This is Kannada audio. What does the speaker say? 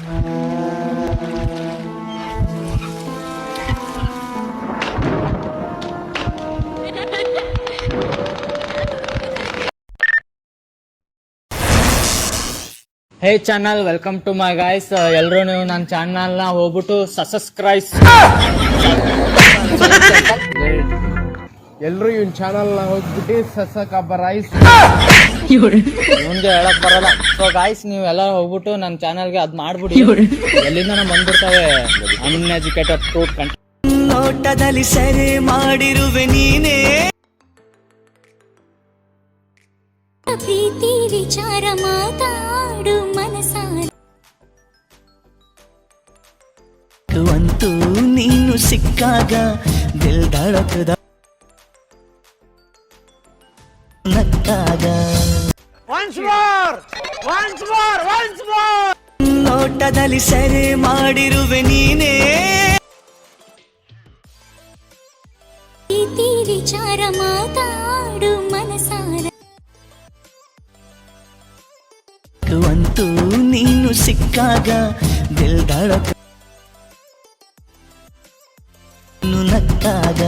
Hey channel, welcome to my guys. ಎಲ್ಲರೂ ನೀವು ನನ್ನ ಚಾನಲ್ನ ಹೋಗ್ಬಿಟ್ಟು ಸಬ್ಸ್ಕ್ರೈಬ್. ಎಲ್ಲರೂ ಇವನ್ ಚಾನಲ್ ಹೋಗ್ಬಿಟ್ಟು ಸಬ್ಸ್ಕ್ರೈಬ್. ಮುಂದೆ ಹೇಳಕ್ ಬರಲ್ಲ. ಸೊ ಗಾಯ್ಸ್, ನೀವೆಲ್ಲ ಹೋಗ್ಬಿಟ್ಟು ನನ್ನ ಚಾನಲ್ಗೆ ಅದ್ ಮಾಡ್ಬಿಡಿ. ಎಲ್ಲಿಂದ ನಾವು ಬಂದ್ಬಿಡ್ತಾವೆ ಅನ್ಎಜುಕೇಟೆಡ್ ಫ್ರೂಟ್ ಕಂಟ. ನೋಟದಲ್ಲಿ ಸೆರೆ ಮಾಡಿರುವೆ ನೀನೇ, ಪ್ರೀತಿ ವಿಚಾರ ಮಾತಾಡು ಮನಸಾರ. ಅಂತೂ ನೀನು ಸಿಕ್ಕಾಗ ದಿಲ್ ಧಡಕದ ನಕ್ಕಾಗ. ನೋಟದಲ್ಲಿ ಸೆರೆ ಮಾಡಿರುವೆ ನೀನೇ, ಪ್ರೀತಿ ವಿಚಾರ ಮಾತಾಡು ಮನಸಾರ. ಅಂತೂ ನೀನು ಸಿಕ್ಕಾಗ ದಿಲ್ ಧಡಕ ನಕ್ಕಾಗ.